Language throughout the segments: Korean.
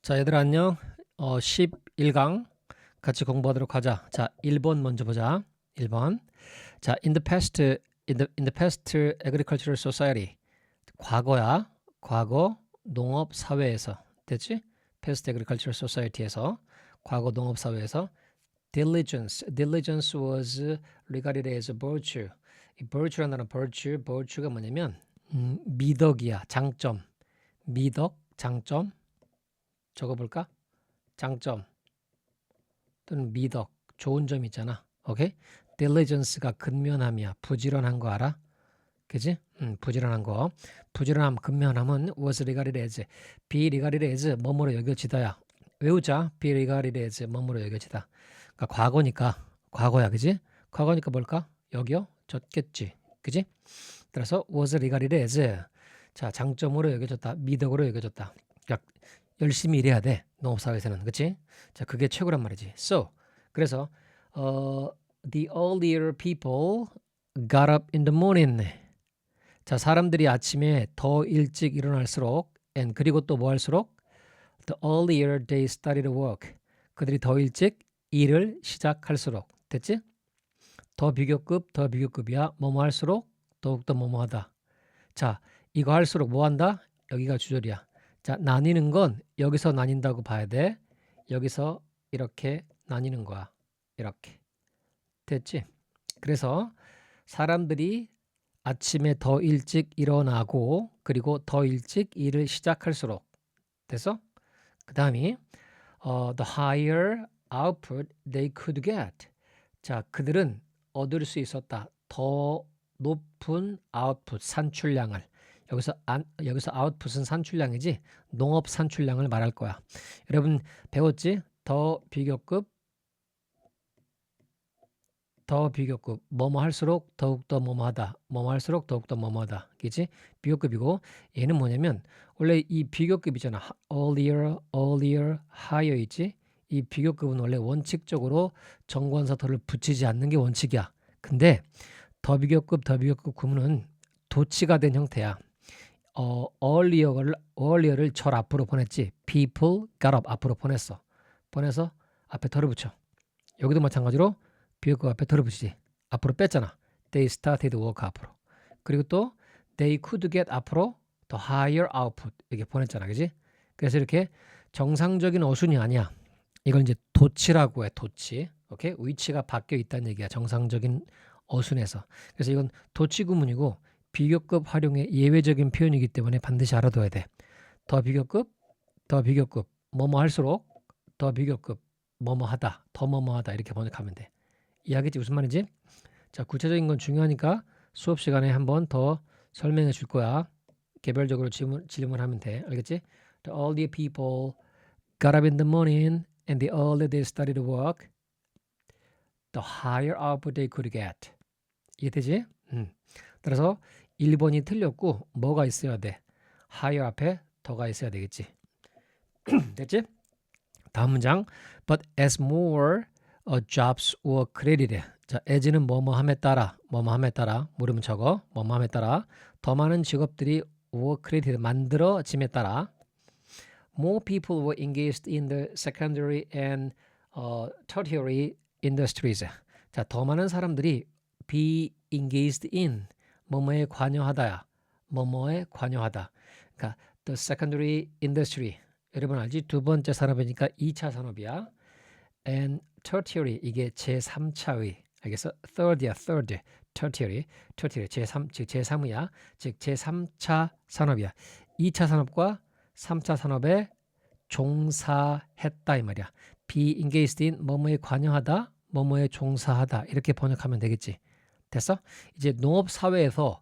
자, 얘들아 안녕. 11강 같이 공부하도록 하자. 자, 1번 먼저 보자. 1번. 자, in the past agricultural society. 과거야. 과거 농업 사회에서. 됐지? past agricultural society에서 과거 농업 사회에서 diligence was regarded as a virtue. 이 virtue라는 virtue가 뭐냐면 미덕이야. 장점. 미덕, 장점. 적어볼까? 장점 또는 미덕, 좋은 점 있잖아. 오케이? diligence가 근면함이야. 부지런한 거 알아? 그지? 부지런한 거. 부지런함, 근면함은 was regarded as, be regarded as 뭐뭐로 여겨지다야. 외우자. be regarded as 뭐뭐로 여겨지다. 그러니까 과거니까 과거야. 그지? 과거니까 뭘까? 여겨졌겠지. 그지? 따라서 was regarded as 자, 장점으로 여겨졌다. 미덕으로 여겨졌다. 그러니까 열심히 일해야 돼. 농업사회에서는. 그치? 자, 그게 최고란 말이지. So, 그래서 the earlier people got up in the morning. 자, 사람들이 아침에 더 일찍 일어날수록 and 그리고 또 뭐 할수록 the earlier they started work. 그들이 더 일찍 일을 시작할수록. 됐지? 더 비교급이야. 뭐뭐 할수록 더욱더 뭐뭐 하다. 자, 이거 할수록 뭐 한다? 여기가 주절이야. 자, 나뉘는 건 여기서 나뉜다고 봐야 돼. 여기서 이렇게 나뉘는 거야. 이렇게. 됐지? 그래서 사람들이 아침에 더 일찍 일어나고 그리고 더 일찍 일을 시작할수록 됐어? 그 다음이 the higher output they could get. 자, 그들은 얻을 수 있었다. 더 높은 아웃풋, 산출량을. 여기서 아웃풋은 산출량이지 농업 산출량을 말할 거야. 여러분 배웠지? 더 비교급 뭐뭐 할수록 더욱더 뭐뭐하다. 뭐뭐 할수록 더욱더 뭐뭐하다. 그치? 비교급이고 얘는 뭐냐면 원래 이 비교급이잖아. earlier, higher 있지? 이 비교급은 원래 원칙적으로 정관사 더를 붙이지 않는 게 원칙이야. 근데 더 비교급 구문은 도치가 된 형태야. earlier를 절 앞으로 보냈지. people got up 앞으로 보내서 앞에 덜을 붙여. 여기도 마찬가지로 비교급 앞에 덜을 붙이지. 앞으로 뺐잖아. They started work 앞으로. 그리고 또 they could get 앞으로 the higher output 이렇게 보냈잖아. 그지? 그래서 이렇게 정상적인 어순이 아니야. 이걸 이제 도치라고 해. 도치. 오케이? 위치가 바뀌어 있다는 얘기야. 정상적인 어순에서. 그래서 이건 도치 구문이고 비교급 활용의 예외적인 표현이기 때문에 반드시 알아둬야 돼. 더 비교급, 뭐뭐 할수록 더 비교급, 뭐뭐 하다, 더 뭐뭐 하다 이렇게 번역하면 돼. 이해하겠지? 무슨 말인지? 자, 구체적인 건 중요하니까 수업 시간에 한 번 더 설명해 줄 거야. 개별적으로 질문하면 돼. 알겠지? The earlier people got up in the morning and the earlier they started work, the higher output they could get. 이해되지? 따라서 1번이 틀렸고 뭐가 있어야 돼? higher 앞에 더가 있어야 되겠지. 됐지? 다음 문장. But as more jobs were created. 자, as는 뭐뭐함에 따라 물으면 적어. 뭐뭐함에 따라 더 많은 직업들이 were created 만들어짐에 따라 more people were engaged in the secondary and tertiary industries. 자, 더 많은 사람들이 be engaged in 뭐뭐에 관여하다야. 뭐뭐에 관여하다. 그러니까 the secondary industry. 여러분 알지? 두 번째 산업이니까 2차 산업이야. and tertiary 이게 제3차의. 알겠어? third이야. third. tertiary 제3 즉 제3이야. 즉 제3차 산업이야. 2차 산업과 3차 산업에 종사했다 이 말이야. be engaged in 뭐뭐에 관여하다, 뭐뭐에 종사하다 이렇게 번역하면 되겠지. 됐어? 이제 농업 사회에서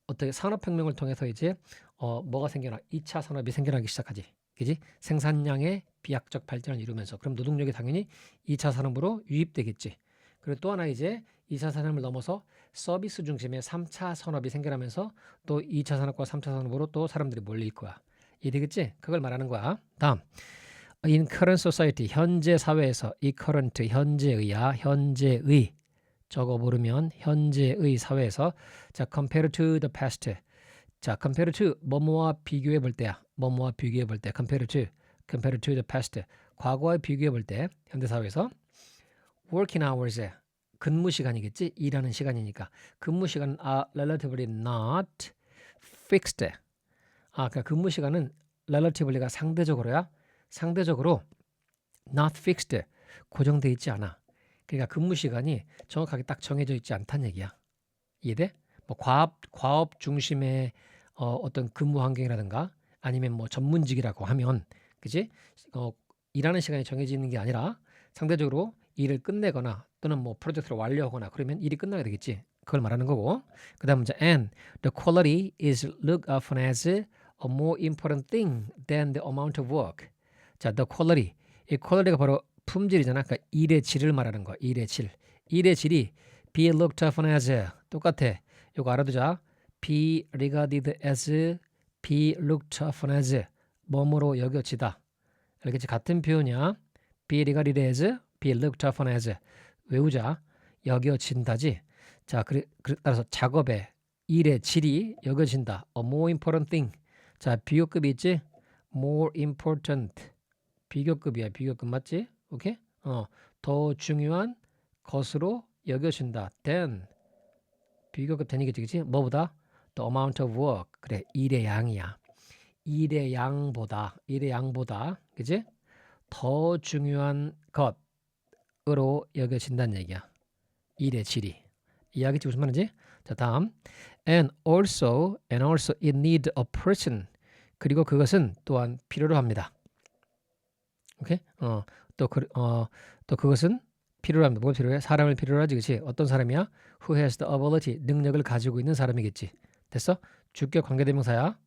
어떻게 산업혁명을 통해서 이제 뭐가 생겨나? 2차 산업이 생겨나기 시작하지. 그지? 생산량의 비약적 발전을 이루면서 그럼 노동력이 당연히 2차 산업으로 유입되겠지. 그리고 또 하나 이제 2차 산업을 넘어서 서비스 중심의 3차 산업이 생겨나면서 또 2차 산업과 3차 산업으로 또 사람들이 몰릴 거야. 이해되겠지? 그걸 말하는 거야. 다음. In current society, 현재 사회에서 이 current, 현재의야. 현재의. 저거 모르면 현재의 사회에서 자, compare to the past. 자, compare to 뭐뭐와 비교해 볼 때야. 뭐뭐와 비교해 볼 때 compare to compared to the past. 과거와 비교해 볼 때 현대 사회에서 working hours 근무 시간이겠지. 일하는 시간이니까. 근무 시간은 are relatively not fixed. 그러니까 근무 시간은 relativelly가 상대적으로야. 상대적으로 not fixed. 고정돼 있지 않아. 그러니까 근무 시간이 정확하게 딱 정해져 있지 않다는 얘기야. 이해돼? 뭐 과업 중심의 어떤 근무 환경이라든가 아니면 뭐 전문직이라고 하면 그지? 일하는 시간이 정해지는 게 아니라 상대적으로 일을 끝내거나 또는 뭐 프로젝트를 완료하거나 그러면 일이 끝나게 되겠지. 그걸 말하는 거고. 그다음 이제 and the quality is looked upon as a more important thing than the amount of work. 자, the quality. 이 quality가 바로 품질이잖아. 그러니까 일의 질을 말하는 거야. 일의 질. 일의 질이 be looked upon as 똑같아. 이거 알아두자. be regarded as, be looked upon as 뭐뭐로 여겨지다. 알겠지? 같은 표현이야. be regarded as, be looked upon as 외우자. 여겨진다지. 자, 따라서 작업의 일의 질이 여겨진다. A more important thing. 자, 비교급이 있지? more important. 비교급이야. 비교급 맞지? 오케이? 더 중요한 것으로 여겨진다. then 비교급 된이겠지, 그치? 뭐보다? the amount of work. 그래, 일의 양이야. 일의 양보다, 그치? 더 중요한 것으로 여겨진다는 얘기야. 일의 질이. 이해하겠지? 무슨 말인지? 자, 다음. and also it need a person. 그리고 그것은 또한 필요로 합니다. 오케이? 또 그것은 필요로 합니다. 뭐가 필요해? 사람을 필요로 하지, 그치? 어떤 사람이야? who has the ability, 능력을 가지고 있는 사람이겠지. 됐어? 주격 관계대명사야.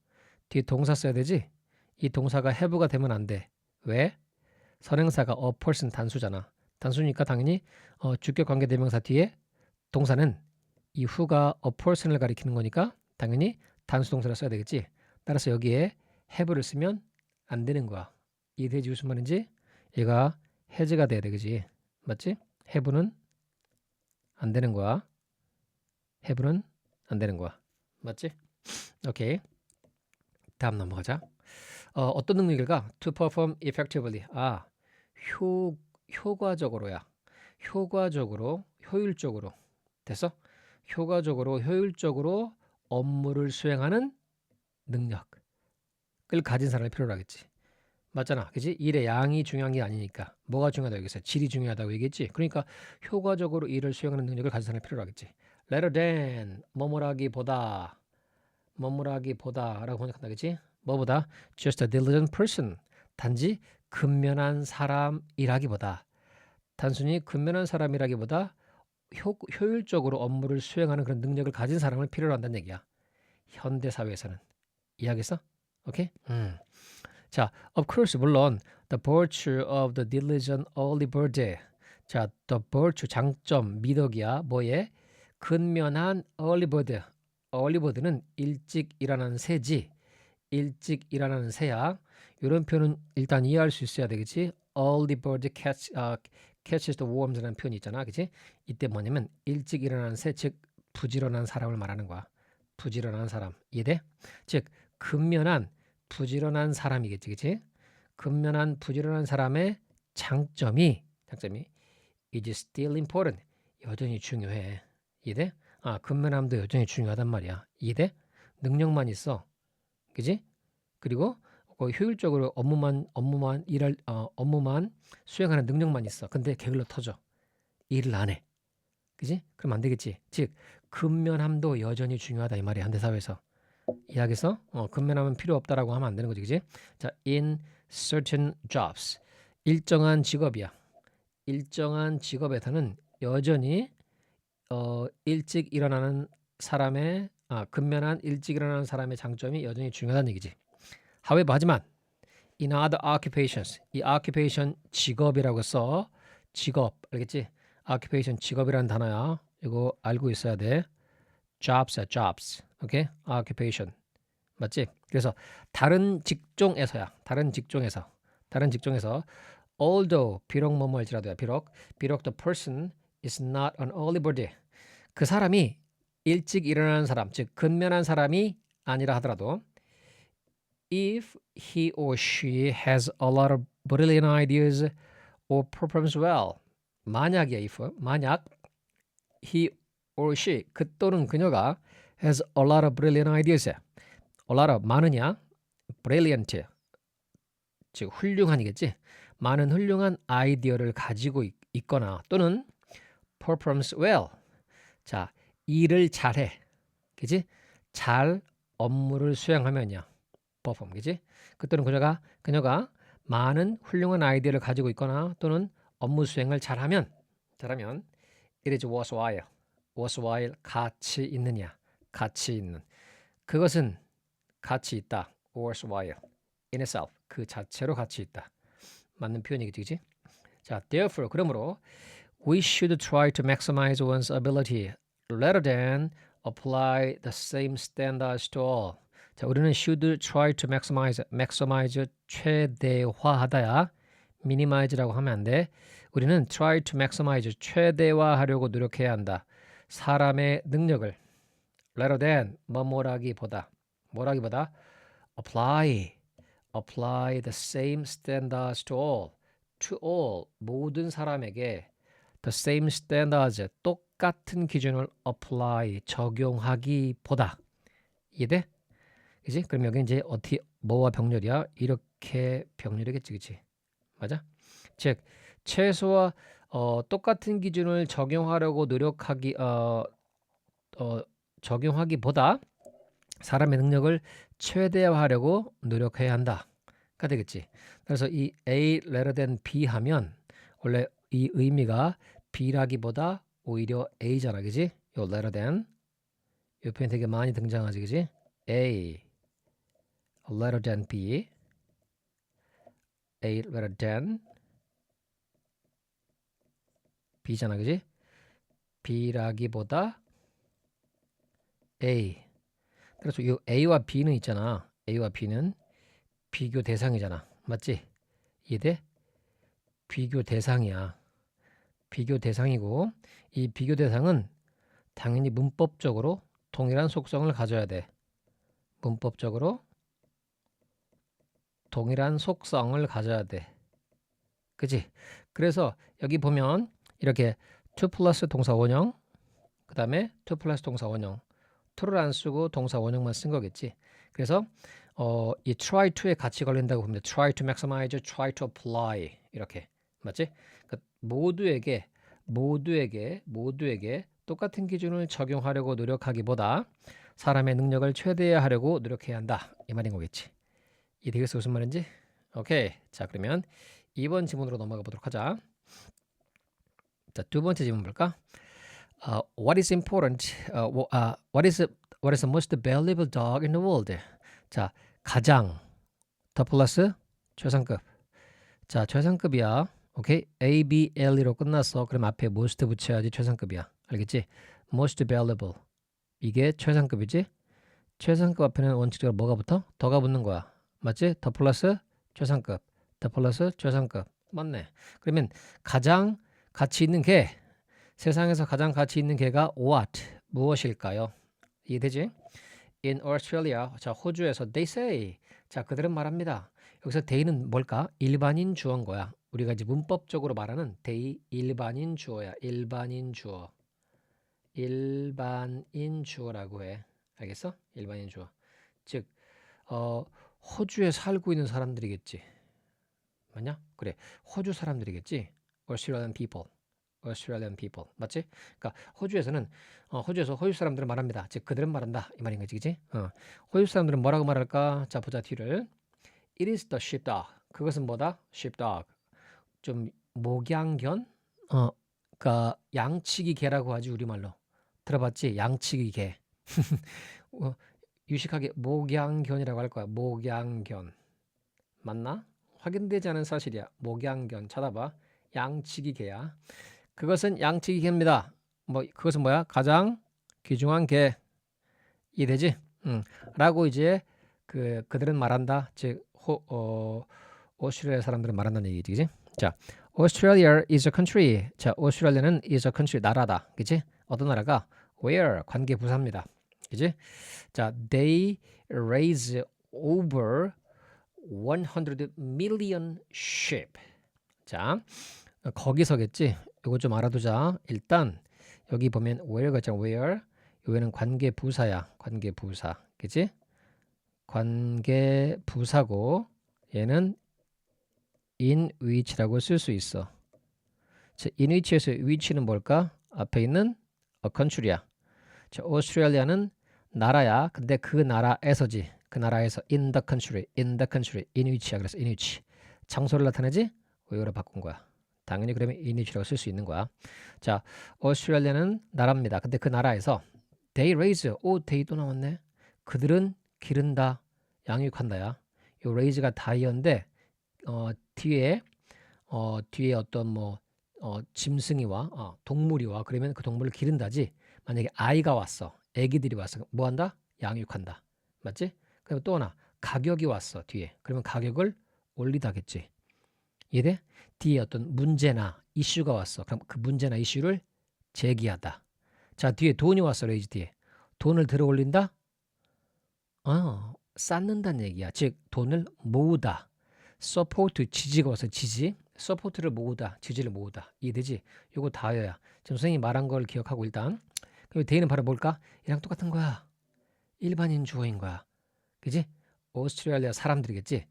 뒤에 동사 써야 되지? 이 동사가 have가 되면 안 돼. 왜? 선행사가 a person 단수잖아. 단수니까 당연히 주격 관계대명사 뒤에 동사는 이 who가 a person을 가리키는 거니까 당연히 단수 동사를 써야 되겠지. 따라서 여기에 have를 쓰면 안 되는 거야. 이해되지 무슨 말인지? 얘가 has가 돼야 돼, 그지? 맞지? have는 안 되는 거야. have는 안 되는 거야. 맞지? 오케이. 다음 넘어가자. 어떤 능력일까? To perform effectively. 효과적으로야. 효과적으로, 효율적으로. 됐어? 효과적으로, 효율적으로 업무를 수행하는 능력을 가진 사람을 필요로 하겠지. 맞잖아. 그지? 일의 양이 중요한 게 아니니까. 뭐가 중요하다고 얘기했어? 질이 중요하다고 얘기했지. 그러니까 효과적으로 일을 수행하는 능력을 가진 사람이 필요로 하겠지. Rather than 뭐뭐라기보다 라고 번역한다. 그지? 뭐보다? Just a diligent person. 단지 근면한 사람이라기보다 단순히 근면한 사람이라기보다 효율적으로 업무를 수행하는 그런 능력을 가진 사람을 필요로 한다는 얘기야. 현대 사회에서는. 이해하겠어? 오케이? 자, of course, 물론 the virtue of the diligent early bird. 자, the virtue, 장점, 미덕이야. 뭐에? 근면한 early bird. early bird는 일찍 일어나는 새지. 일찍 일어나는 새야. 이런 표현은 일단 이해할 수 있어야 되겠지. early bird catches the worms라는 표현이 있잖아. 그치? 이때 뭐냐면 일찍 일어나는 새, 즉 부지런한 사람을 말하는 거야. 부지런한 사람. 이해돼? 즉 근면한 부지런한 사람이겠지, 그치? 근면한 부지런한 사람의 장점이 is still important. 여전히 중요해. 이해돼? 근면함도 여전히 중요하단 말이야. 이해돼? 능력만 있어, 그지? 그리고 효율적으로 업무만 수행하는 능력만 있어. 근데 게을러 터져. 일을 안 해, 그지? 그럼 안 되겠지. 즉 근면함도 여전히 중요하다 이 말이야. 현대사회에서. 이해하겠어? 근면함은 필요 없다라고 하면 안 되는 거지, 그지? 자, in certain jobs. 일정한 직업이야. 일정한 직업에서는 여전히 일찍 일어나는 사람의 근면한 일찍 일어나는 사람의 장점이 여전히 중요하다는 얘기지. However, 하지만 in other occupations. 이 occupation 직업이라고 써. 직업. 알겠지? occupation 직업이라는 단어야. 이거 알고 있어야 돼. jobs야, jobs. 오케이? occupation. 맞지? 그래서 다른 직종에서야. 다른 직종에서 although 비록 뭐뭐일지라도야. 비록 the person is not an early bird. 그 사람이 일찍 일어나는 사람, 즉 근면한 사람이 아니라 하더라도 if he or she has a lot of brilliant ideas or performs well. 만약이야, if. 만약 he or she, 그 또는 그녀가 has a lot of brilliant ideas. a lot of, 많으냐? brilliant, 즉 훌륭한이겠지. 많은 훌륭한 아이디어를 가지고 있거나 또는 performs well. 자, 일을 잘해. 그지? 잘 업무를 수행하면요. perform, 그지? 그 또는 그녀가 많은 훌륭한 아이디어를 가지고 있거나 또는 업무 수행을 잘하면 it is worthwhile. worthwhile, 가치 있느냐. 가치 있는. 그것은 가치 있다. worthwhile. in itself. 그 자체로 가치 있다. 맞는 표현이겠지, 그치? 자, therefore, 그러므로 we should try to maximize one's ability rather than apply the same standards to all. 자, 우리는 should try to maximize 최대화하다야. minimize라고 하면 안 돼. 우리는 try to maximize 최대화하려고 노력해야 한다. 사람의 능력을 rather than 뭐라기보다 apply the same standards to all 모든 사람에게 the same standards 똑같은 기준을 apply 적용하기보다. 이해돼? 그지? 그럼 여기 이제 어떻게 뭐와 병렬이야? 이렇게 병렬이겠지, 그치? 맞아? 즉 최소와 똑같은 기준을 적용하려고 적용하기보다 사람의 능력을 최대화하려고 노력해야 한다가 되겠지. 그래서 이 A rather than B 하면 원래 이 의미가 B라기보다 오히려 A잖아, 그지? 요 rather than 이 표현 되게 많이 등장하지, 그지? A rather than B, A rather than B잖아, 그지? B라기보다 A. 그래서 이 A와 B는 있잖아. A와 B는 비교 대상이잖아. 맞지? 이해돼? 비교 대상이야. 비교 대상이고 이 비교 대상은 당연히 문법적으로 동일한 속성을 가져야 돼. 문법적으로 동일한 속성을 가져야 돼. 그치? 그래서 여기 보면 이렇게 to 플러스 동사 원형, 그 다음에 to 플러스 동사 원형, to를 안 쓰고 동사 원형만 쓴 거겠지. 그래서 이 try to에 같이 걸린다고 봅니다. try to maximize, try to apply 이렇게. 맞지? 그러니까 모두에게 똑같은 기준을 적용하려고 노력하기보다 사람의 능력을 최대화하려고 노력해야 한다. 이 말인 거겠지. 이해되겠어? 무슨 말인지? 오케이. 자, 그러면 2번 지문으로 넘어가 보도록 하자. 자, 두 번째 지문 볼까? What is important? What is the most valuable dog in the world? 자, 가장 더 플러스 최상급. 자, 최상급이야. 오케이. A, B, L, E로 끝났어. 그럼 앞에 most 붙여야지 최상급이야. 알겠지? most valuable. 이게 최상급이지? 최상급 앞에는 원칙적으로 뭐가 붙어? 더가 붙는 거야. 맞지? 더 플러스 최상급. 더 플러스 최상급. 맞네. 그러면 가장 가치 있는 개. 세상에서 가장 가치 있는 개가 what? 무엇일까요? 이해되지? In Australia, 자, 호주에서 they say. 자, 그들은 말합니다. 여기서 they는 뭘까? 일반인 주어인 거야. 우리가 이제 문법적으로 말하는 they 일반인 주어야. 일반인 주어. 일반인 주어라고 해. 알겠어? 일반인 주어. 즉 호주에 살고 있는 사람들이겠지. 맞냐? 그래. 호주 사람들이겠지. Australian people. Australian people. 맞지? 그러니까 호주에서는 호주에서 호주 사람들은 말합니다. 즉 그들은 말한다. 이 말인 거지. 그지? 호주 사람들은 뭐라고 말할까? 자, 보자 뒤를. It is the sheepdog. 그것은 뭐다? sheepdog. 좀 목양견? 그러니까 양치기 개라고 하지 우리말로. 들어봤지? 양치기 개. 유식하게 목양견이라고 할 거야. 목양견. 맞나? 확인되지 않은 사실이야. 목양견. 찾아봐. 양치기 개야. 그것은 양치기 개입니다. 그것은 뭐야? 가장 귀중한 개. 이해되지? 라고 이제 그들은 말한다. 즉 오스트레일리아 사람들은 말한다는 얘기지. 그지? 자, Australia is a country. 자, 오스트레일리아는 is a country. 나라다. 그지? 어떤 나라가? Where? 관계 부사입니다. 그지? 자, they raise over 100 million sheep. 자, 거기서겠지. 이거 좀 알아두자. 일단 여기 보면 where가 있잖아. where. 여기는 관계 부사야. 관계 부사. 그치? 관계 부사고 얘는 in which라고 쓸 수 있어. 자, in which에서 which는 뭘까? 앞에 있는 a country야. 자, 오스트레일리아는 나라야. 근데 그 나라에서지. 그 나라에서 in the country, in the country, in which야. 그래서 in which. 장소를 나타내지? where로 바꾼 거야. 당연히 그러면 in which라고 쓸 수 있는 거야. 자, 오스트레일리아는 나라입니다. 근데 그 나라에서 they raise, they 또 나왔네. 그들은 기른다, 양육한다야. 요 raise가 다이어인데 뒤에 어떤 뭐 짐승이와 동물이 와. 그러면 그 동물을 기른다지. 만약에 아이가 왔어, 애기들이 왔어, 뭐 한다? 양육한다. 맞지? 그럼 또 하나 가격이 왔어 뒤에. 그러면 가격을 올리다겠지. 이해돼? 뒤에 어떤 문제나 이슈가 왔어. 그럼 그 문제나 이슈를 제기하다. 자, 뒤에 돈이 왔어. 레이즈 뒤에. 돈을 들어 올린다? 쌓는다는 얘기야. 즉 돈을 모으다. 서포트, 지지가 와서 지지. 서포트를 모으다, 지지를 모으다. 이해되지? 요거 다여야. 지금 선생님이 말한 걸 기억하고 일단. 그리고 대의는 바로 뭘까? 이랑 똑같은 거야. 일반인 주어인 거야. 그지? 오스트레일리아 사람들이겠지?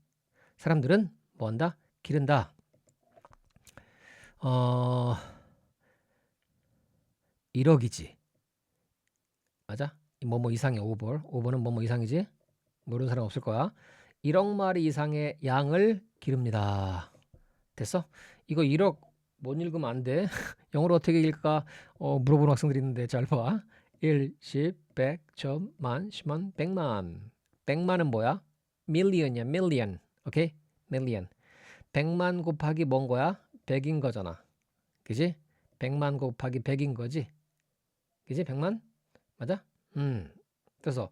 사람들은 뭐 한다? 기른다. 1억이지. 맞아? 뭐뭐 이상의 오버는 뭐뭐 이상이지? 모르는 사람 없을 거야. 1억 마리 이상의 양을 기릅니다. 됐어? 이거 1억 못 읽으면 안 돼. 영어로 어떻게 읽을까? 물어보는 학생들이 있는데 잘 봐. 1, 10, 100, 1000만, 10만, 100만. 100만은 뭐야? million이야, million. 오케이? million. 100만 곱하기 뭔 거야? 100인 거잖아. 그지? 100만 곱하기 100인 거지? 그지? 100만? 맞아? 그래서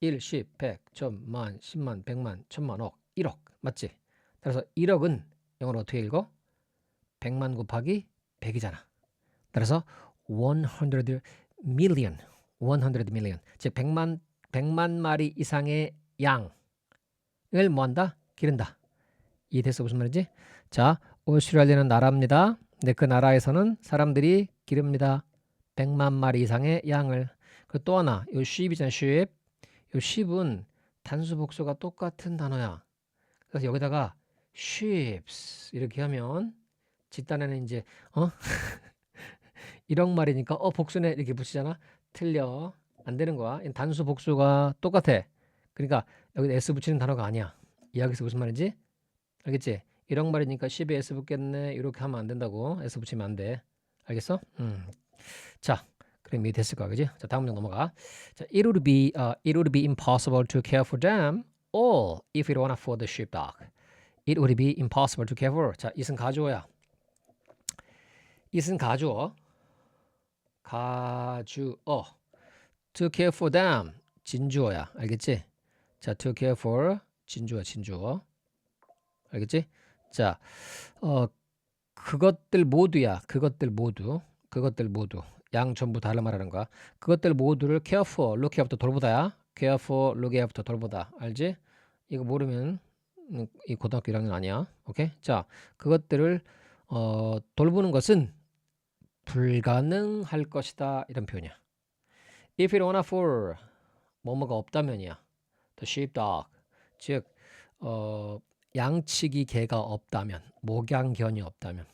1, 10, 100, 1000만, 10만, 100만, 1000만, 억, 1억. 맞지? 그래서 1억은 영어로 어떻게 읽어? 100만 곱하기 100이잖아. 그래서 100 million. 100 million. 즉 100만 마리 이상의 양을 뭐 한다? 기른다. 이해됐어? 무슨 말인지? 자, 오스트레일리아는 나라입니다. 근데 그 나라에서는 사람들이 기릅니다. 100만 마리 이상의 양을. 그 또 하나, 요 sheep이잖아, sheep. 요 sheep은 단수 복수가 똑같은 단어야. 그래서 여기다가 sheeps 이렇게 하면 뒷단에는 이제 1억 마리니까 복수네 이렇게 붙이잖아. 틀려. 안 되는 거야. 단수 복수가 똑같아. 그러니까 여기 s 붙이는 단어가 아니야. 이야기에서 무슨 말인지 알겠지? 1억 마리니까 10에 s 붙겠네. 이렇게 하면 안 된다고. s 붙이면 안 돼. 알겠어? 자, 그럼 이해 됐을 거야, 그지? 자, 다음 문장 넘어가. 자, it would be impossible to care for them all if we don't afford the sheepdog. It would be impossible to care for. 자, it은 가주어야. it은 가주어. To care for them. 진주어야. 알겠지? 자, to care for 진주어. 알겠지? 자, 그것들 모두야. 그것들 모두. 양 전부 다를 말하는 거야. 그것들 모두를 care for, look after 돌보다야. care for, look after 돌보다. 알지? 이거 모르면 이 고등학교 1학년 아니야. 오케이? 자, 그것들을 돌보는 것은 불가능할 것이다. 이런 표현이야. If you don't afford 뭐뭐가 없다면이야. The sheepdog. 즉 양치기 개가 없다면, 목양견이 없다면.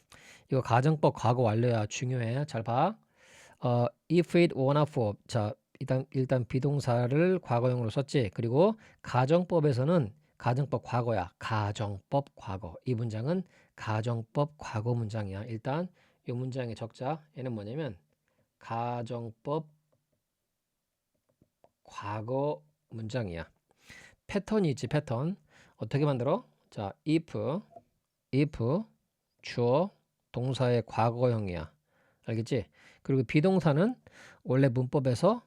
이거 가정법 과거 완료야. 중요해. 잘 봐. If it were not for. 자, 일단 비동사를 과거형으로 썼지. 그리고 가정법에서는 가정법 과거야. 가정법 과거. 이 문장은 가정법 과거 문장이야. 일단 이 문장의 적자 얘는 뭐냐면 가정법 과거 문장이야. 패턴이 있지. 패턴. 어떻게 만들어? 자, if 주어 동사의 과거형이야. 알겠지? 그리고 비동사는 원래 문법에서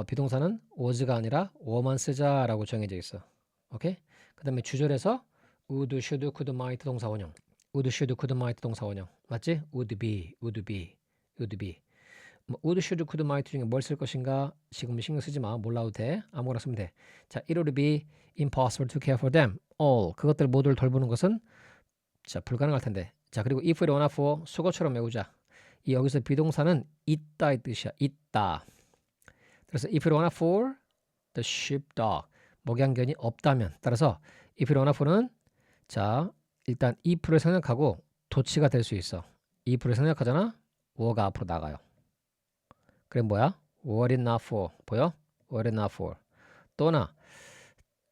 비동사는 was가 아니라 were만 쓰자라고 정해져 있어. 오케이? 그 다음에 주절에서 would, should, could, might 동사 원형. would, should, could, might 동사 원형. 맞지? would be. 뭐 would, should, could, might 중에 뭘 쓸 것인가 지금 신경 쓰지 마. 몰라도 돼. 아무거나 쓰면 돼. 자, it would be impossible to care for them all 그것들 모두를 돌보는 것은 자 불가능할 텐데. 자 그리고 if it wanna for 수거처럼 외우자. 이 여기서 비동사는 있다 이 뜻이야. 있다. 그래서 if it wanna for the sheepdog 목양견이 없다면 따라서 if it wanna for는 자 일단 if를 생략하고 도치가 될 수 있어. if를 생략하잖아. were가 앞으로 나가요. 그래 뭐야? were it not for 보여? were it not for 또나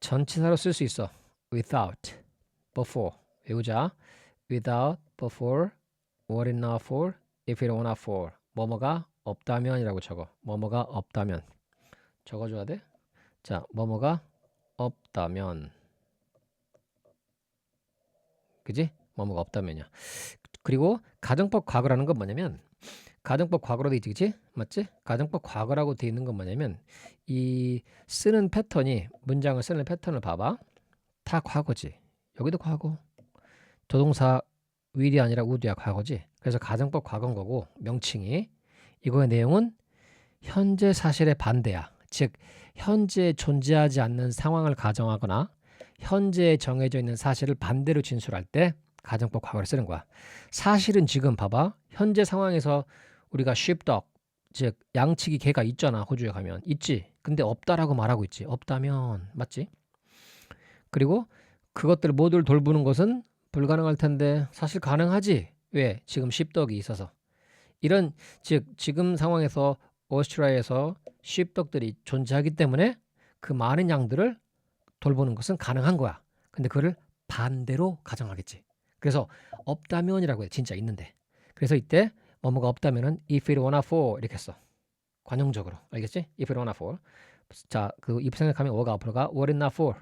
전치사로 쓸 수 있어. without, before 외우자. without, before, were it not for, if it were not for 뭐뭐가 없다면이라고 적어. 뭐뭐가 없다면 적어줘야 돼. 자 뭐뭐가 없다면 그지? 뭐뭐가 없다면이야. 그리고 가정법 과거라는 건 뭐냐면 가정법 과거로 돼 있지, 그치? 맞지? 가정법 과거라고 돼 있는 건 뭐냐면 이 쓰는 패턴이 문장을 쓰는 패턴을 봐봐. 다 과거지. 여기도 과거. 조동사 will이 아니라 would야 과거지. 그래서 가정법 과거인 거고 명칭이 이거의 내용은 현재 사실의 반대야. 즉 현재 존재하지 않는 상황을 가정하거나 현재에 정해져 있는 사실을 반대로 진술할 때 가정법 과거를 쓰는 거야. 사실은 지금 봐봐. 현재 상황에서 우리가 sheepdog, 즉 양치기 개가 있잖아. 호주에 가면. 있지. 근데 없다라고 말하고 있지. 없다면. 맞지? 그리고 그것들 모두를 돌보는 것은 불가능할 텐데 사실 가능하지. 왜? 지금 sheepdog이 있어서. 이런 즉 지금 상황에서 오스트리아에서 sheepdog들이 존재하기 때문에 그 많은 양들을 돌보는 것은 가능한 거야. 근데 그거를 반대로 가정하겠지. 그래서 없다면이라고 해. 진짜 있는데. 그래서 이때 뭐뭐가 없다면은 if it were not for 이렇게 써. 관용적으로. 알겠지? if it were not for. 자, 그 if 생각하면 were가 앞으로 가. were it not for.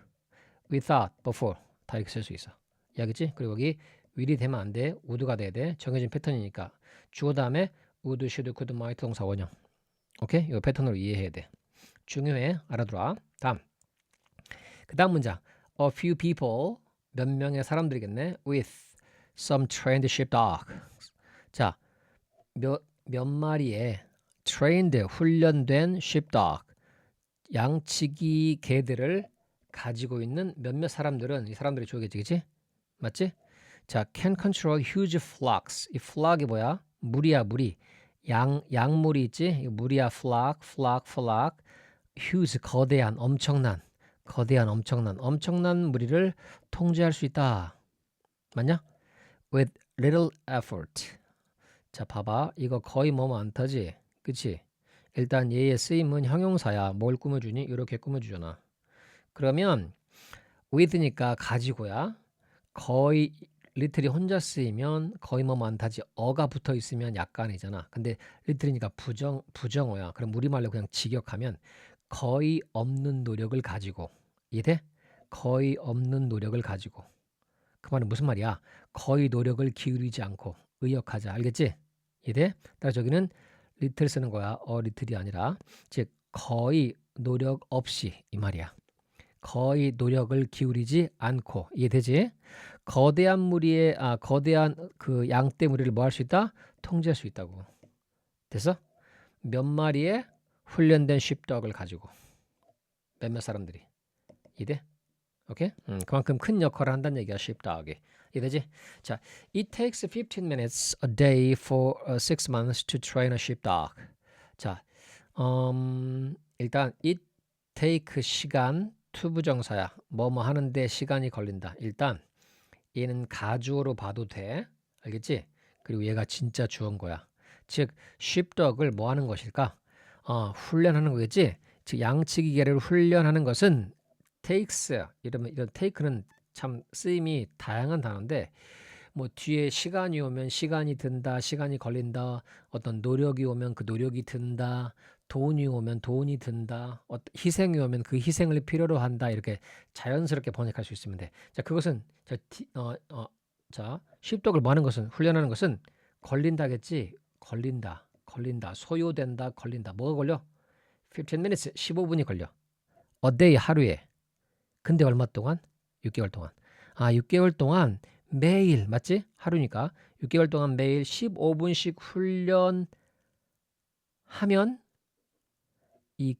without, before. 다 이렇게 쓸 수 있어. 이해하겠지? 그리고 여기 will이 되면 안 돼. would가 돼야 돼. 정해진 패턴이니까. 주어 다음에 would, should, could, might 동사 원형. 오케이? 이 패턴으로 이해해야 돼. 중요해. 알아들어. 다음. 그 다음 문장. A few people. 몇 명의 사람들이겠네. with some trained sheepdog. 자, 몇 마리의 trained, 훈련된 sheepdog. 양치기 개들을 가지고 있는 몇몇 사람들은 이 사람들이 주어겠지, 그치? 맞지? 자, can control huge flocks. 이 flock이 뭐야? 무리야, 무리. 양무리 있지? 이 무리야, flock. huge, 거대한, 엄청난 무리를 통제할 수 있다. 맞냐? with little effort. 자, 봐봐. 이거 거의 뭐뭐 안 타지? 그치? 일단 얘의 쓰임은 형용사야. 뭘 꾸며주니? 이렇게 꾸며주잖아. 그러면 with니까 가지고야. 거의 little이 혼자 쓰이면 거의 뭐뭐 안 타지. 어가 붙어 있으면 약간이잖아. 근데 little이니까 부정어야. 그럼 우리말로 그냥 직역하면 거의 없는 노력을 가지고. 이해돼? 거의 없는 노력을 가지고. 그 말은 무슨 말이야? 거의 노력을 기울이지 않고 의역하자. 알겠지? 이해돼? 따라서 저기는 little 쓰는 거야. little이 아니라. 즉 거의 노력 없이 이 말이야. 거의 노력을 기울이지 않고. 이해되지? 거대한 무리의 거대한 그 양떼 무리를 뭐 할 수 있다? 통제할 수 있다고. 됐어? 몇 마리의 훈련된 sheepdog을 가지고 몇몇 사람들이. 이해돼? 오케이? 그만큼 큰 역할을 한다는 얘기야. sheepdog이. 이해되지? 자, it takes 15 minutes a day for 6 months to train a sheepdog. 자, 일단 it take 시간 투부정사야. 뭐뭐 하는데 시간이 걸린다. 일단 얘는 가주어로 봐도 돼. 알겠지? 그리고 얘가 진짜 주어인 거야. 즉 sheepdog을 뭐 하는 것일까? 훈련하는 거겠지? 즉 양치기 개를 훈련하는 것은 takes. 이런 take는 참 쓰임이 다양한 단어인데 뭐 뒤에 시간이 오면 시간이 든다, 시간이 걸린다, 어떤 노력이 오면 그 노력이 든다, 돈이 오면 돈이 든다, 희생이 오면 그 희생을 필요로 한다, 이렇게 자연스럽게 번역할 수 있으면 돼. 자, 그것은 자, sheepdog을 뭐 하는 것은 훈련하는 것은 걸린다겠지. 걸린다, 소요된다, 걸린다. 뭐가 걸려? 15 minutes, 15분이 걸려. a day, 하루에. 근데 얼마 동안? 6개월 동안. 6개월 동안 매일, 맞지? 하루니까 6개월 동안 매일 15분씩 훈련하면 이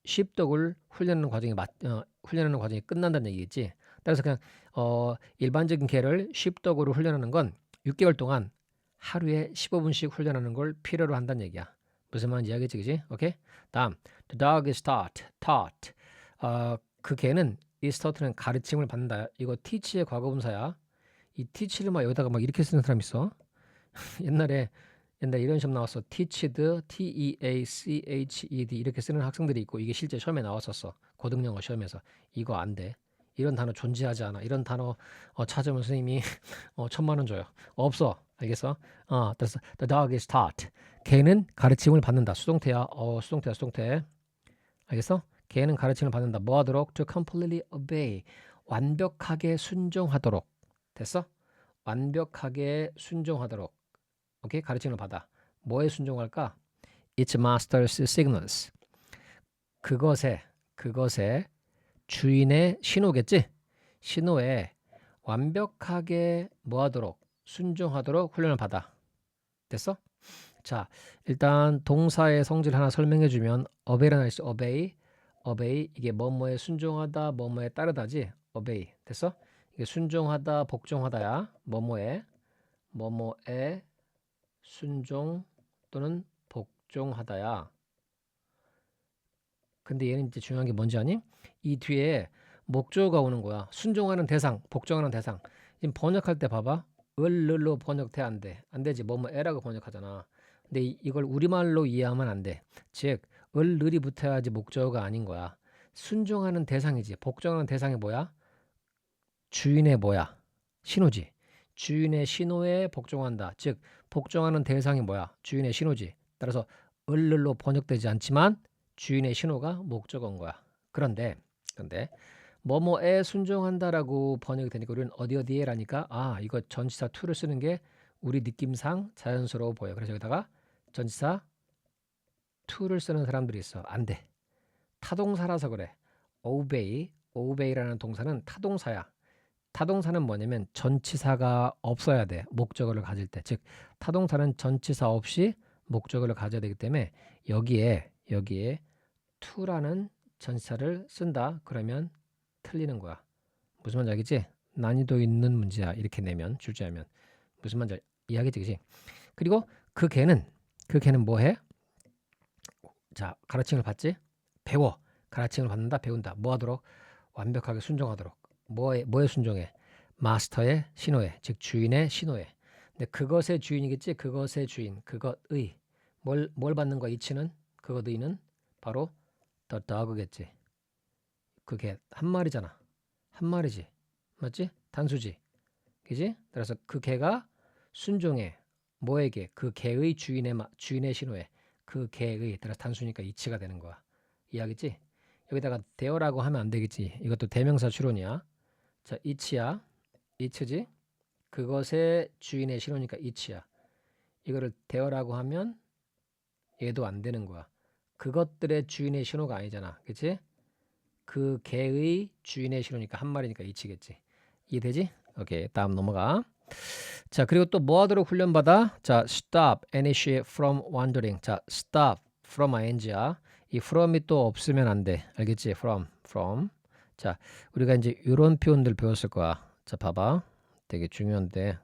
sheepdog을 훈련하는 과정이 끝난다는 얘기겠지. 따라서 그냥 일반적인 개를 쉽덕으로 훈련하는 건 6개월 동안 하루에 15분씩 훈련하는 걸 필요로 한다는 얘기야. 무슨 말인지 이야기지, 그지? 오케이? 다음, the dog is taught. 그 개는 is taught는 가르침을 받는다. 이거 teach의 과거분사야. 이 teach를 막 여기다가 막 이렇게 쓰는 사람 있어. 옛날에 이런 시험 나왔어. teached, teached 이렇게 쓰는 학생들이 있고 이게 실제 시험에 나왔었어. 고등영어 시험에서. 이거 안 돼. 이런 단어 존재하지 않아. 이런 단어 찾으면 선생님이 1,000,000원 줘요. 없어. 알겠어? 그래서 the dog is taught. 개는 가르침을 받는다. 수동태야. 수동태. 알겠어? 개는 가르침을 받는다. 뭐 하도록? To completely obey. 완벽하게 순종하도록. 됐어? 완벽하게 순종하도록. 오케이? 가르침을 받아. 뭐에 순종할까? Its master's signals. 그것의 주인의 신호겠지? 신호에 완벽하게 뭐하도록? 순종하도록 훈련을 받아. 됐어? 자, 일단 동사의 성질 하나 설명해주면 obey라는 것이 obey 이게 뭐뭐에 순종하다, 뭐뭐에 따르다지. obey. 됐어? 이게 순종하다, 복종하다야. 뭐뭐에 순종 또는 복종하다야. 근데 얘는 이제 중요한 게 뭔지 아니? 이 뒤에 목적어가 오는 거야. 순종하는 대상, 복종하는 대상. 지금 번역할 때 봐봐. 을로 번역돼 안 돼. 안 되지. 뭐뭐에라고 번역하잖아. 근데 이걸 우리말로 이해하면 안 돼. 즉, 을이 붙어야지 목적어가 아닌 거야. 순종하는 대상이지. 복종하는 대상이 뭐야? 주인의 뭐야? 신호지. 주인의 신호에 복종한다. 즉, 복종하는 대상이 뭐야? 주인의 신호지. 따라서 을로 번역되지 않지만 주인의 신호가 목적어인 거야. 그런데 뭐뭐에 순종한다라고 번역이 되니까 우리는 어디에라니까 이거 전치사 to를 쓰는 게 우리 느낌상 자연스러워 보여. 그래서 여기다가 전치사 to를 쓰는 사람들이 있어. 안 돼. 타동사라서 그래. obey라는 동사는 타동사야. 타동사는 뭐냐면 전치사가 없어야 돼. 목적어를 가질 때. 즉 타동사는 전치사 없이 목적어를 가져야 되기 때문에 여기에 to라는 전치사를 쓴다. 그러면 틀리는 거야. 무슨 말인지 알겠지? 난이도 있는 문제야. 이렇게 내면 출제하면 무슨 말인지 이해하겠지, 그지? 그리고 그 개는 뭐 해? 자, 가르침을 받지? 배워. 가르침을 받는다, 배운다. 뭐 하도록? 완벽하게 순종하도록. 뭐에 순종해? 마스터의 신호에, 즉 주인의 신호에. 근데 그것의 주인이겠지? 그것의 주인, 그것의. 뭘 받는 거야? 이치는? 그것의는 바로 the dog겠지. 그게 한 마리잖아. 한 마리지. 맞지? 단수지. 그지? 그래서 그 개가 순종해. 뭐에게? 그 개의 주인의 신호에. 그 개의. 따라서 단수니까 이치가 되는 거야. 이해하겠지? 여기다가 대어라고 하면 안 되겠지. 이것도 대명사 추론이야. 자, 이치야. 이치지? 그것의 주인의 신호니까 이치야. 이거를 대어라고 하면 얘도 안 되는 거야. 그것들의 주인의 신호가 아니잖아. 그치? 그 개의 주인의 신호니까 한 마리니까 이치겠지. 이해되지? 오케이. 다음 넘어가. 자, 그리고 또 뭐 하도록 훈련받아? 자, stop any ship from wandering. 자, stop from ing야. 이 from이 또 없으면 안 돼. 알겠지? from. 자, 우리가 이제 이런 표현들 배웠을 거야. 자, 봐봐. 되게 중요한데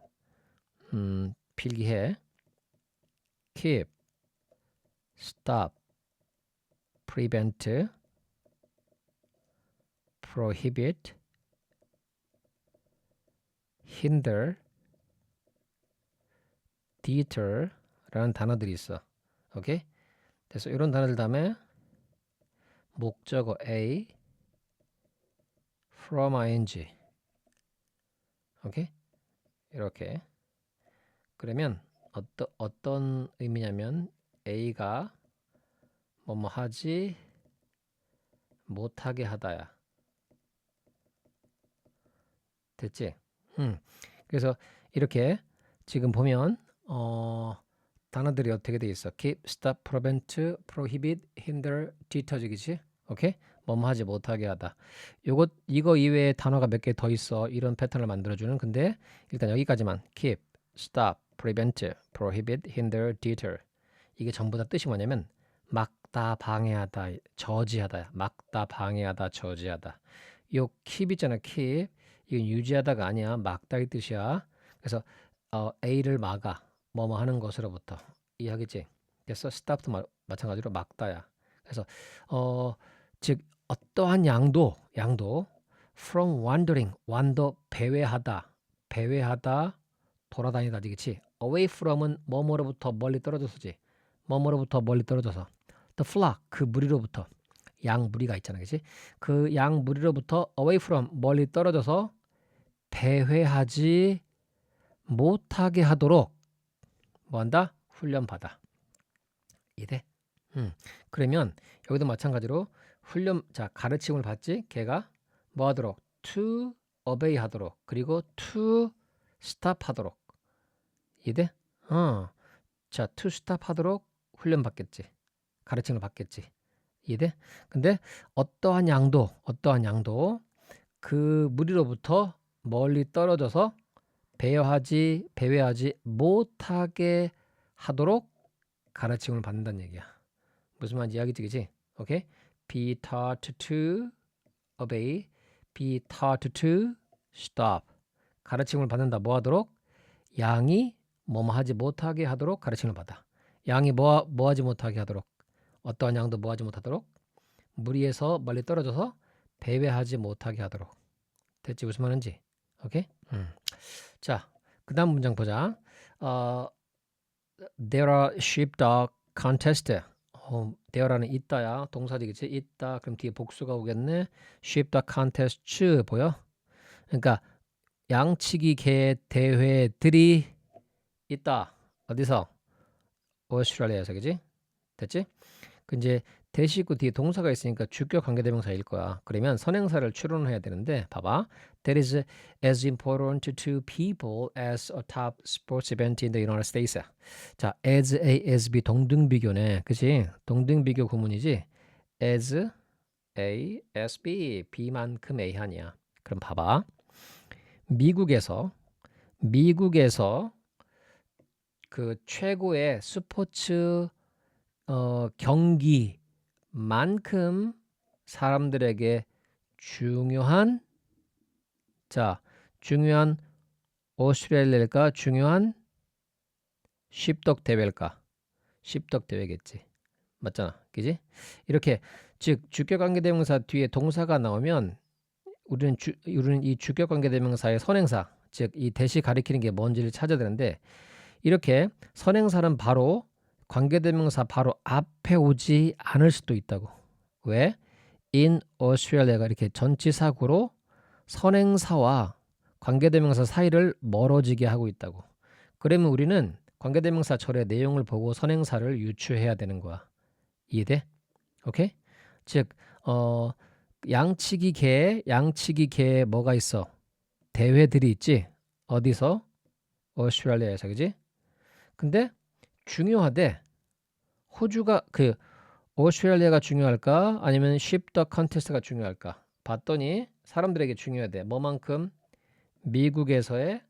필기해. keep, stop, prevent, prohibit, hinder, deter 라는 단어들이 있어. 오케이? 그래서 이런 단어들 다음에 목적어 A, from ing. 오케이? 이렇게. 그러면 어떤 의미냐면 A가 뭐뭐 하지 못하게 하다야. 됐지? 그래서 이렇게 지금 보면 단어들이 어떻게 돼 있어? keep, stop, prevent, prohibit, hinder, deter지기지? 오케이? 뭐뭐 하지 못하게 하다. 이거 이외에 단어가 몇 개 더 있어. 이런 패턴을 만들어주는. 근데 일단 여기까지만 keep, stop, prevent, prohibit, hinder, deter. 이게 전부 다 뜻이 뭐냐면 막다, 방해하다, 저지하다. 막다, 방해하다, 저지하다. 요 keep 있잖아. keep. 이건 유지하다가 아니야. 막다 이 뜻이야. 그래서 A를 막아. 뭐뭐 하는 것으로부터. 이해하겠지? 그래서 stop도 마찬가지로 막다야. 그래서 즉 어떠한 양도 from wandering, wander 배회하다 돌아다니다 그치? away from은 뭐뭐로부터 멀리 떨어져서지. 뭐뭐로부터 멀리 떨어져서. the flock 그 무리로부터. 양 무리가 있잖아. 그치? 그 양 무리로부터 away from 멀리 떨어져서 배회하지 못하게 하도록 뭐한다? 훈련받아. 이해돼? 그러면 여기도 마찬가지로 자 가르침을 받지. 걔가 뭐 하도록? to obey 하도록. 그리고 to stop 하도록. 이해돼? 자 to stop 하도록 훈련 받겠지. 가르침을 받겠지. 이해돼? 근데 어떠한 양도 그 무리로부터 멀리 떨어져서 배회하지 못하게 하도록 가르침을 받는다는 얘기야. 무슨 말인지 이야기지, 그지? 오케이? Be taught to obey, be taught to stop. 가르침을 받는다. 뭐 하도록? 양이 뭐뭐 하지 못하게 하도록 가르침을 받아. 양이 뭐 하지 못하게 하도록. 어떠한 양도 뭐 하지 못하도록. 무리에서 멀리 떨어져서 배회하지 못하게 하도록. 됐지? 무슨 말인지? 오케이? 자, 그 다음 문장 보자. There are sheepdog contest. there라는 있다야. 동사지겠지? 있다. 그럼 뒤에 복수가 오겠네. sheepdog contest 보여? 그러니까 양치기 개 대회들이 있다. 어디서? 오스트레일리아에서, 그지? 됐지? 그 이제 대시구 뒤에 동사가 있으니까 주격 관계대명사일 거야. 그러면 선행사를 추론해야 되는데 봐봐. That is as important to people as a top sports event in the United States. 자, as A, as B 동등비교네. 그치? 동등비교 구문이지. as A, as B, B만큼 A 아니야. 그럼 봐봐. 미국에서 그 최고의 스포츠 경기만큼 사람들에게 중요한 오스트레일리아일까? 중요한 쉽덕 대회일까? 쉽덕 대회겠지. 맞잖아. 그지? 이렇게 즉 주격관계대명사 뒤에 동사가 나오면 우리는 이 주격관계대명사의 선행사 즉 이 대시 가리키는 게 뭔지를 찾아야 되는데 이렇게 선행사는 바로 관계대명사 바로 앞에 오지 않을 수도 있다고. 왜? In Australia가 이렇게 전치사구로 선행사와 관계대명사 사이를 멀어지게 하고 있다고. 그러면 우리는 관계대명사 절의 내용을 보고 선행사를 유추해야 되는 거야. 이해돼? 오케이? 즉 양치기 개에 뭐가 있어? 대회들이 있지? 어디서? 오스트레일리아에서, 그지? 근데 중요하대. 호주가 오스트레일리아가 중요할까? 아니면 쉽더 컨테스트가 중요할까? 봤더니 사람들에게 중요하대. 뭐만큼? 미국에서의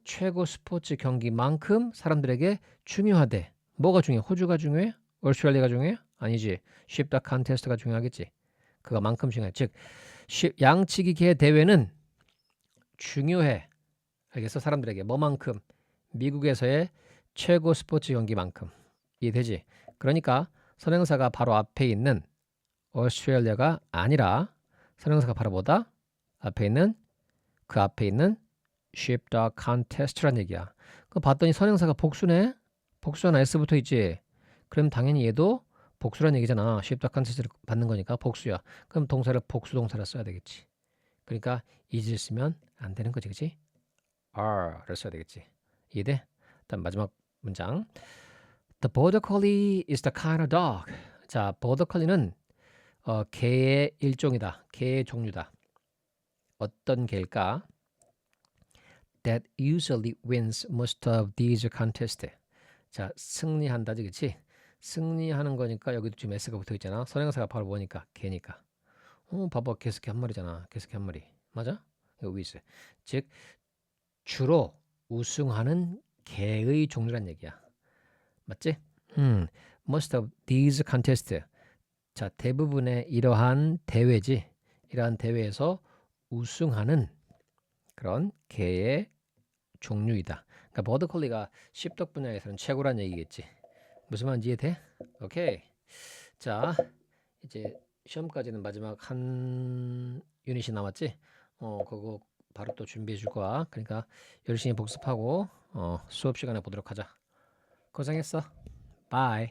최고 스포츠 경기만큼 사람들에게 중요하대. 뭐가 중요해? 호주가 중요해? 오스트레일리아가 중요해? 아니지. 쉽더 컨테스트가 중요하겠지. 그거만큼 중요해. 즉 양치기 개 대회는 중요해. 알겠어? 사람들에게 뭐만큼? 미국에서의 최고 스포츠 경기만큼. 이해되지? 그러니까 선행사가 바로 앞에 있는 오스트레일리아가 아니라 선행사가 바로 뭐다? 그 앞에 있는 sheepdog contest란 얘기야. 그럼 봤더니 선행사가 복수네? 복수나 S 붙어 있지? 그럼 당연히 얘도 복수란 얘기잖아. sheepdog contest를 받는 거니까 복수야. 그럼 동사를 복수 동사를 써야 되겠지. 그러니까 is를 쓰면 안 되는 거지, 그치? are를 써야 되겠지. 이해돼? 일단 마지막 문장. The border collie is the kind of dog. 자, border collie는 개의 일종이다. 개의 종류다. 어떤 개일까? That usually wins most of these contests. 자, 승리한다지, 그치? 승리하는 거니까 여기도 지금 S가 붙어 있잖아. 선행사가 바로 뭐니까? 개니까. 봐봐, 계속해 한 마리잖아. 계속해 한 마리. 맞아? 이거 with. 즉 주로 우승하는 개의 종류란 얘기야. 맞지? Most of these contests. 자, 대부분의 이러한 대회지. 이러한 대회에서 우승하는 그런 개의 종류이다. 그러니까 버드콜리가 십덕 분야에서는 최고란 얘기겠지. 무슨 말인지 이해돼? 오케이. 자, 이제 시험까지는 마지막 한 유닛이 남았지. 그거 바로 또 준비해 줄 거야. 그러니까 열심히 복습하고 수업 시간에 보도록 하자. 고생했어. 바이.